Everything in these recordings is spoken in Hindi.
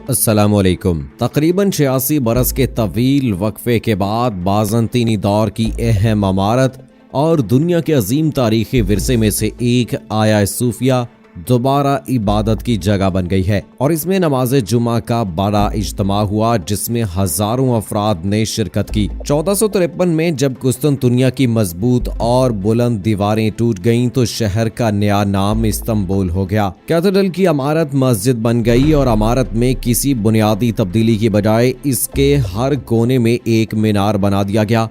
अस्सलामुअलैकुम। तकरीबन 86 बरस के तवील वक्फे के बाद बाज़ंतीनी दौर की अहम इमारत और दुनिया के अजीम तारीखी विरसे में से एक आया सूफिया दोबारा इबादत की जगह बन गई है और इसमें नमाज जुमा का बड़ा इज्तिमा हुआ जिसमें हजारों अफराद ने शिरकत की। 1453 में जब कुस्तुनतुनिया की मजबूत और बुलंद दीवारें टूट गईं तो शहर का नया नाम इस्तांबुल हो गया। कैथेड्रल की इमारत मस्जिद बन गई और इमारत में किसी बुनियादी तब्दीली की बजाय इसके हर कोने में एक मीनार बना दिया गया।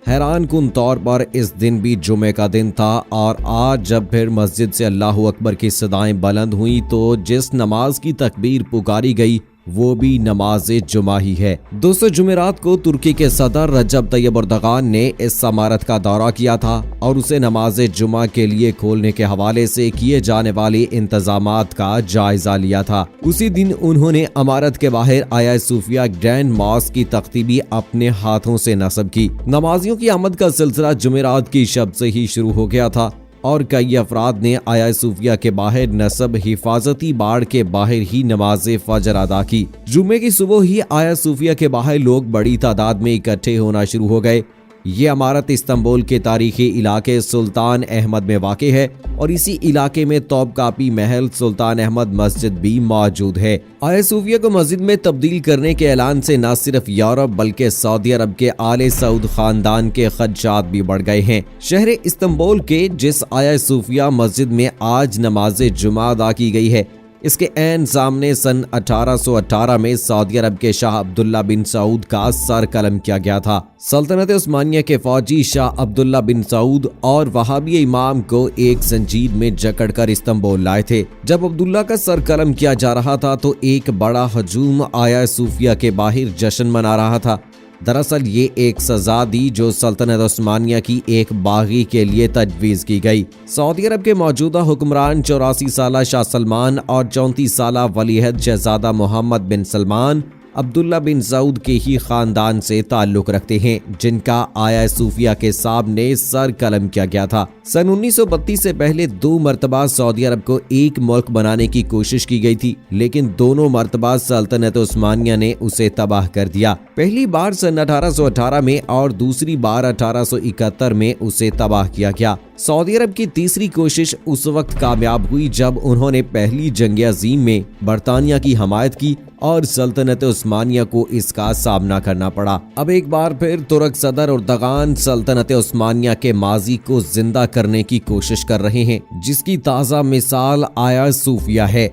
हैरान कुन तौर पर इस दिन भी जुमे का दिन था और आज जब फिर मस्जिद से अल्लाह अकबर की सदाएं बुलंद हुई तो जिस नमाज की तकबीर पुकारी गई वो भी नमाज जुमा ही है। दोस्तों, जुमेरात को तुर्की के सदर रजब तैयब एर्दोगान ने इस इमारत का दौरा किया था और उसे नमाज जुमा के लिए खोलने के हवाले से किए जाने वाले इंतजामात का जायजा लिया था। उसी दिन उन्होंने इमारत के बाहर आया सूफिया ग्रैंड मॉस्क की तख्ती भी अपने हाथों से नस्ब की। नमाजियों की आमद का सिलसिला जुमेरात की शब से ही शुरू हो गया था और कई अफराद ने आया सूफिया के बाहर नस्ब हिफाजती बाड़ के बाहर ही नमाज फजर अदा की। जुमे की सुबह ही आया सूफिया के बाहर लोग बड़ी तादाद में इकट्ठे होना शुरू हो गए। ये इमारत इस्तांबुल के तारीखी इलाके सुल्तान अहमद में वाक़े है और इसी इलाके में तौबकापी महल सुल्तान अहमद मस्जिद भी मौजूद है। आया सूफिया को मस्जिद में तब्दील करने के ऐलान से न सिर्फ यूरोप बल्कि सऊदी अरब के आले सऊद खानदान के खदशात भी बढ़ गए हैं। शहर इस्तांबुल के जिस आया सूफिया मस्जिद में आज नमाज जुमा अदा की गई है इसके ऐन सामने सन 1818 में सऊदी अरब के शाह अब्दुल्ला बिन सऊद का सर कलम किया गया था। सल्तनत उस्मानिया के फौजी शाह अब्दुल्ला बिन सऊद और वहाबी इमाम को एक जंजीर में जकड़कर इस्तांबुल लाए थे। जब अब्दुल्ला का सर कलम किया जा रहा था तो एक बड़ा हजूम आया सूफिया के बाहर जश्न मना रहा था। दरअसल ये एक सजा दी जो सल्तनत उस्मानिया की एक बागी के लिए तजवीज़ की गई। सऊदी अरब के मौजूदा हुक्मरान 84 साला शाह सलमान और 34 साला वलीअहद शहजादा मोहम्मद बिन सलमान अब्दुल्ला बिन सऊद के ही खानदान से ताल्लुक रखते हैं जिनका आया सूफिया के सामने सर कलम किया गया था। सन 1932 से पहले 2 मरतबा सऊदी अरब को एक मुल्क बनाने की कोशिश की गई थी लेकिन दोनों मरतबा सल्तनत उस्मानिया ने उसे तबाह कर दिया। पहली बार सन 1818 में और दूसरी बार 1871 में उसे तबाह किया गया। सऊदी अरब की तीसरी कोशिश उस वक्त कामयाब हुई जब उन्होंने पहली जंग अजीम में बरतानिया की हमायत की और सल्तनत उस्मानिया को इसका सामना करना पड़ा। अब एक बार फिर तुर्क सदर एर्दोगान सल्तनत उस्मानिया के माजी को जिंदा करने की कोशिश कर रहे हैं जिसकी ताज़ा मिसाल आया सूफिया है।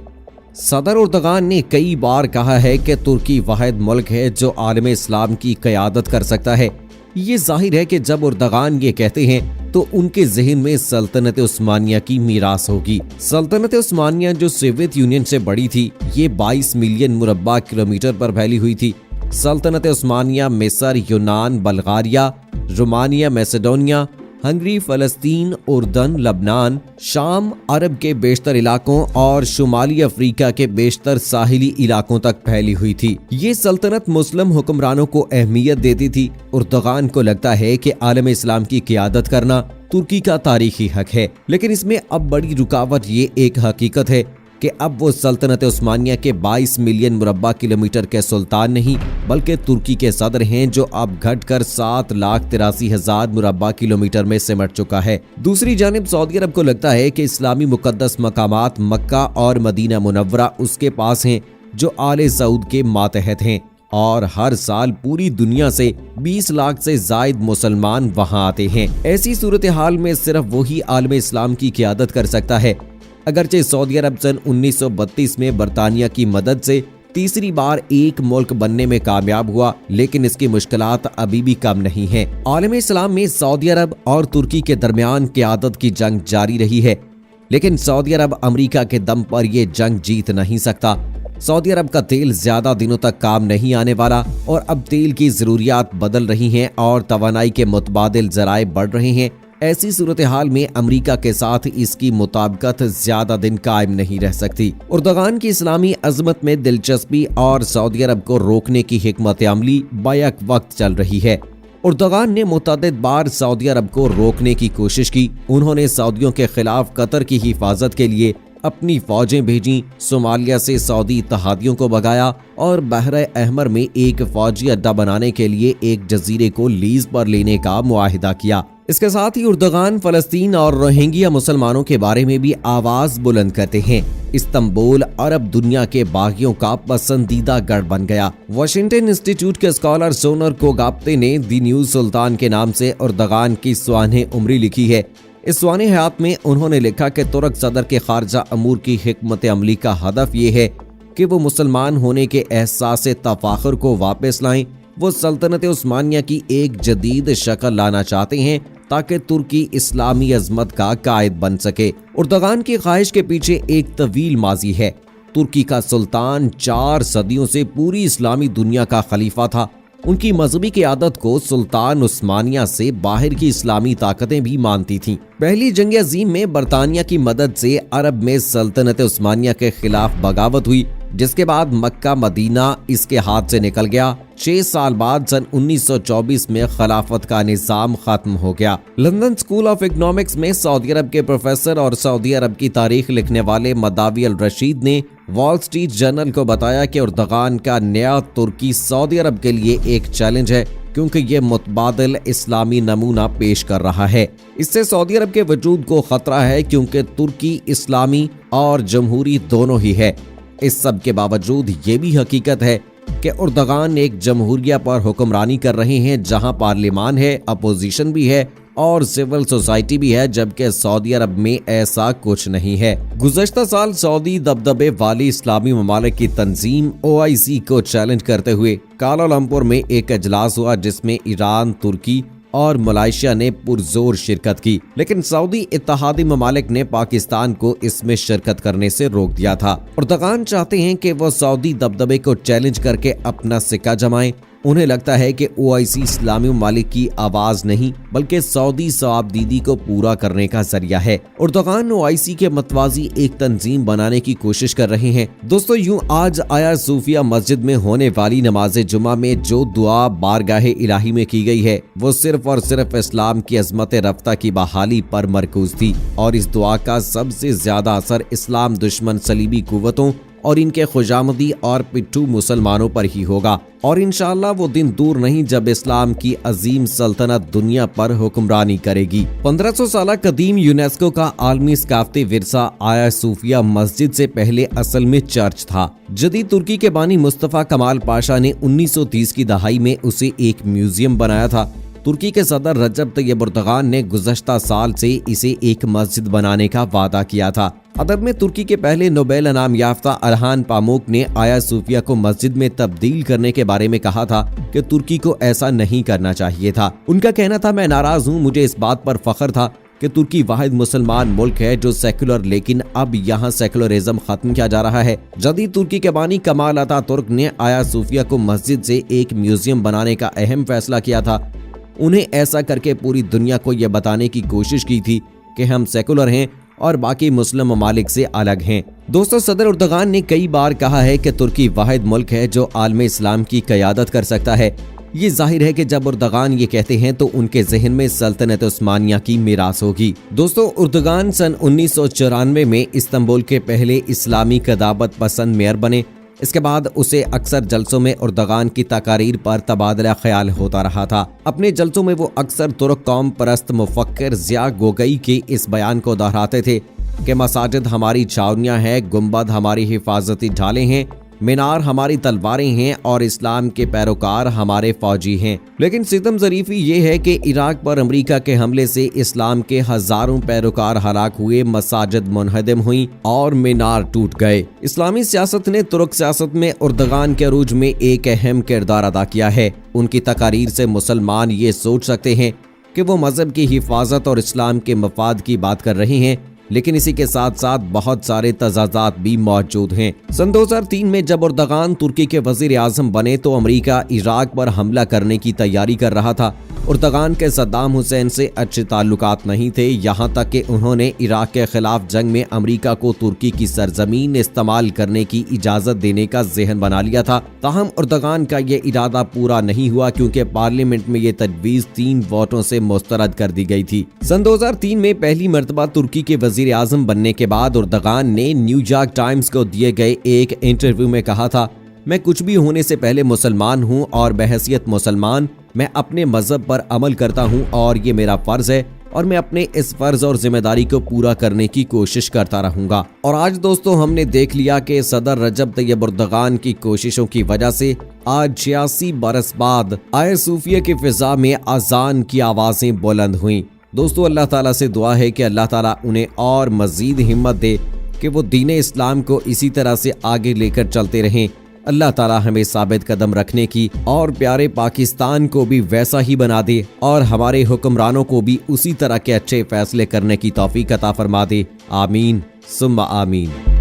सदर एर्दोगान ने कई बार कहा है कि तुर्की वाहिद मुल्क है जो आलम इस्लाम की क़यादत कर सकता है। ये जाहिर है कि जब एर्दोगान ये कहते हैं तो उनके जहन में सल्तनत उस्मानिया की मीरास होगी। सल्तनत उस्मानिया जो सोवियत यूनियन से बड़ी थी ये 22 मिलियन मुरब्बा किलोमीटर पर फैली हुई थी। सल्तनत उस्मानिया मिस्र, यूनान, बल्गारिया, रोमानिया, मैसेडोनिया, हंगरी, फलस्तीन, उर्दन, लबनान, शाम, अरब के बेशतर इलाकों और शुमाली अफ्रीका के बेशतर साहिली इलाकों तक फैली हुई थी। ये सल्तनत मुस्लिम हुक्मरानों को अहमियत देती थी। एर्दोगान को लगता है कि आलम इस्लाम की क़यादत करना तुर्की का तारीखी हक है, लेकिन इसमें अब बड़ी रुकावट ये एक हकीकत है कि अब वो सल्तनत उस्मानिया के 22 मिलियन मुरब्बा किलोमीटर के सुल्तान नहीं बल्कि तुर्की के सदर हैं जो अब घटकर 7,83,000 मुरब्बा किलोमीटर में सिमट चुका है। दूसरी जानिब सऊदी अरब को लगता है कि इस्लामी मुकद्दस मकामात मक्का और मदीना मुनव्वरा उसके पास हैं जो आले सऊद के मातहत हैं और हर साल पूरी दुनिया से 20 लाख से जायद मुसलमान वहां आते हैं। ऐसी सूरत हाल में सिर्फ वही आलम इस्लाम की क़यादत कर सकता है। अगरचे सऊदी अरब सन 1932 में बरतानिया की मदद से तीसरी बार एक मुल्क बनने में कामयाब हुआ लेकिन इसकी मुश्किलात अभी भी कम नहीं हैं। आलम इस्लाम में सऊदी अरब और तुर्की के दरमियान क़यादत की जंग जारी रही है लेकिन सऊदी अरब अमेरिका के दम पर यह जंग जीत नहीं सकता। सऊदी अरब का तेल ज्यादा दिनों तक काम नहीं आने वाला और अब तेल की जरूरियात बदल रही हैं और तवानाई के मुतबादिल जराए बढ़ रहे हैं। ऐसी सूरत हाल में अमेरिका के साथ इसकी मुताबिकत ज्यादा दिन कायम नहीं रह सकती। एर्दोगान की इस्लामी अजमत में दिलचस्पी और सऊदी अरब को रोकने की हिकमत अमली बैक वक्त चल रही है। एर्दोगान ने मुतअद्दिद बार सऊदी अरब को रोकने की कोशिश की। उन्होंने सऊदियों के खिलाफ कतर की हिफाजत के लिए अपनी फौजें भेजी, सोमालिया से सऊदी इत्तेहादियों को भगाया और बहरे अहमर में एक फौजी अड्डा बनाने के लिए एक जजीरे को लीज पर लेने का मुआहिदा किया। इसके साथ ही उर्दगान फलस्तीन और रोहिंग्या मुसलमानों के बारे में भी आवाज बुलंद करते हैं। इस्तांबुल अरब दुनिया के बागियों का पसंदीदा गढ़ बन गया। वाशिंगटन इंस्टीट्यूट के स्कॉलर सोनर कोगाप्ते ने दी न्यूज सुल्तान के नाम से उर्दगान की स्वाने उम्री लिखी है। इस स्वाने हयात में उन्होंने लिखा कि तुर्क सदर के खारजा अमूर की हिकमत अमली का हदफ ये है कि वो मुसलमान होने के एहसास तफाखुर को वापस लाएं। वो सल्तनत उस्मानिया की एक जदीद शक्ल लाना चाहते हैं ताकि तुर्की इस्लामी अजमत का कायद बन सके। उर्दगान की ख्वाहिश के पीछे एक तवील माजी है। तुर्की का सुल्तान 4 सदियों से पूरी इस्लामी दुनिया का खलीफा था। उनकी मजहबी क़यादत को सुल्तान उस्मानिया से बाहर की इस्लामी ताकतें भी मानती थीं। पहली जंग अज़ीम में बरतानिया की मदद से अरब में सल्तनत उस्मानिया के खिलाफ बगावत हुई, जिसके बाद मक्का मदीना इसके हाथ से निकल गया। 6 साल बाद सन 1924 में खिलाफत का निज़ाम खत्म हो गया। लंदन स्कूल ऑफ इकोनॉमिक्स में सऊदी अरब के प्रोफेसर और सऊदी अरब की तारीख लिखने वाले मदावी अल रशीद ने वॉल स्ट्रीट जर्नल को बताया कि उर्दगान का नया तुर्की सऊदी अरब के लिए एक चैलेंज है, क्योंकि ये मुतबादिल इस्लामी नमूना पेश कर रहा है। इससे सऊदी अरब के वजूद को खतरा है, क्योंकि तुर्की इस्लामी और जमहूरी दोनों ही है। इस सब के बावजूद ये भी हकीकत है कि उर्दगान एक जमहूरिया पर हुक्मरानी कर रहे हैं, जहां पार्लिमान है, अपोजिशन भी है और सिविल सोसाइटी भी है, जबकि सऊदी अरब में ऐसा कुछ नहीं है। गुज़श्ता साल सऊदी दबदबे वाली इस्लामी ममालिक की तंजीम OIC को चैलेंज करते हुए कालालमपुर में एक इजलास हुआ, जिसमें ईरान, तुर्की और मलेशिया ने पुरजोर शिरकत की, लेकिन सऊदी इत्तेहादी ममालिक ने पाकिस्तान को इसमें शिरकत करने से रोक दिया था। उर्दगान चाहते हैं कि वो सऊदी दबदबे को चैलेंज करके अपना सिक्का जमाएं। उन्हें लगता है कि OIC इस्लामी ममालिक की आवाज नहीं, बल्कि सऊदी सवाबदीदी को पूरा करने का जरिया है। उर्दगान OIC के मतवाजी एक तंजीम बनाने की कोशिश कर रहे हैं। दोस्तों, यूं आज आया सूफिया मस्जिद में होने वाली नमाज जुमा में जो दुआ बारगाहे इलाही में की गई है, वो सिर्फ और सिर्फ इस्लाम की अजमत रफ्ता की बहाली पर मरकूज थी, और इस दुआ का सबसे ज्यादा असर इस्लाम दुश्मन सलीबी कुव्वतों और इनके खुजामदी और पिट्ठू मुसलमानों पर ही होगा। और इंशाअल्लाह वो दिन दूर नहीं जब इस्लाम की अजीम सल्तनत दुनिया पर हुक्मरानी करेगी। 1500 साल कदीम यूनेस्को का आलमी सकाफती विरसा आया सूफिया मस्जिद से पहले असल में चर्च था। जदीद तुर्की के बानी मुस्तफा कमाल पाशा ने 1930 की दहाई में उसे एक म्यूजियम बनाया था। तुर्की के सदर रजब तैयब एर्दोगान ने गुज़श्ता साल से इसे एक मस्जिद बनाने का वादा किया था। अदब में तुर्की के पहले नोबेल इनाम याफ्ता अरहान पामुक ने आया सूफिया को मस्जिद में तब्दील करने के बारे में कहा था कि तुर्की को ऐसा नहीं करना चाहिए था। उनका कहना था, मैं नाराज हूँ, मुझे इस बात पर फख्र था कि तुर्की वाहिद मुसलमान मुल्क है जो सेकुलर, लेकिन अब यहाँ सेकुलरिज्म खत्म किया जा रहा है। जदीद तुर्की के बानी कमाल अतातुर्क ने आया सूफिया को मस्जिद से एक म्यूजियम बनाने का अहम फैसला किया था। उन्हें ऐसा करके पूरी दुनिया को यह बताने की कोशिश की थी कि हम सेकुलर हैं और बाकी मुस्लिम ममालिक से अलग हैं। दोस्तों, सदर एर्दोगान ने कई बार कहा है कि तुर्की वाहिद मुल्क है जो आलम इस्लाम की क़यादत कर सकता है। ये जाहिर है कि जब एर्दोगान ये कहते हैं तो उनके जहन में सल्तनत उस्मानिया की मीरास होगी। दोस्तों, एर्दोगान सन 1994 में इस्तांबुल के पहले इस्लामी क़दावत पसंद मेयर बने। इसके बाद उसे अक्सर जलसों में एर्दोगान की तकारीर पर तबादला ख्याल होता रहा था। अपने जलसों में वो अक्सर तुर्क कौम परस्त मुफक्किर ज़िया गोगई के इस बयान को दोहराते थे कि मसाजिद हमारी छावनियाँ हैं, गुंबद हमारी हिफाजती ढालें हैं, मीनार हमारी तलवारें हैं और इस्लाम के पैरोकार हमारे फौजी हैं। लेकिन सितम ज़रीफ़ी ये है कि इराक पर अमेरिका के हमले से इस्लाम के हजारों पैरोकार हलाक हुए, मसाजिद मुनहदम हुई और मीनार टूट गए। इस्लामी सियासत ने तुर्क सियासत में एर्दोगान के अरूज में एक अहम किरदार अदा किया है। उनकी तकारीर से मुसलमान ये सोच सकते हैं कि वो मजहब की हिफाजत और इस्लाम के मफाद की बात कर रहे हैं, लेकिन इसी के साथ साथ बहुत सारे तजाजात भी मौजूद हैं। सन 2003 में जब एर्दोगान तुर्की के वजीर आजम बने तो अमेरिका इराक पर हमला करने की तैयारी कर रहा था। एर्दोगान के सद्दाम हुसैन से अच्छे ताल्लुकात नहीं थे, यहाँ तक कि उन्होंने इराक के खिलाफ जंग में अमेरिका को तुर्की की सरजमीन इस्तेमाल करने की इजाजत देने का ज़हन बना लिया था। ताहम एर्दोगान का ये इरादा पूरा नहीं हुआ, क्योंकि पार्लियामेंट में ये तजवीज़ 3 वोटों से मुस्तरद कर दी गई थी। सन 2003 में पहली मरतबा तुर्की के वजीर आजम बनने के बाद उर्दगान ने न्यूयॉर्क टाइम्स को दिए गए एक इंटरव्यू में कहा था, मैं कुछ भी होने से पहले मुसलमान हूं और बहैसियत मुसलमान मैं अपने मजहब पर अमल करता हूं और ये मेरा फर्ज है और मैं अपने इस फर्ज और जिम्मेदारी को पूरा करने की कोशिश करता रहूंगा। और आज दोस्तों हमने देख लिया कि सदर रजब तैयब उर्दगान की कोशिशों की वजह से आज 86 बरस बाद आया सूफिया की फिजा में अजान की आवाजें बुलंद हुई। दोस्तों अल्लाह ताला से दुआ है कि अल्लाह ताला उन्हें और मजीद हिम्मत दे कि वो दीन इस्लाम को इसी तरह से आगे लेकर चलते रहें। अल्लाह ताला हमें साबित कदम रखने की और प्यारे पाकिस्तान को भी वैसा ही बना दे और हमारे हुक्मरानों को भी उसी तरह के अच्छे फैसले करने की तौफीक अता फरमा दे। आमीन सुम्मा आमीन।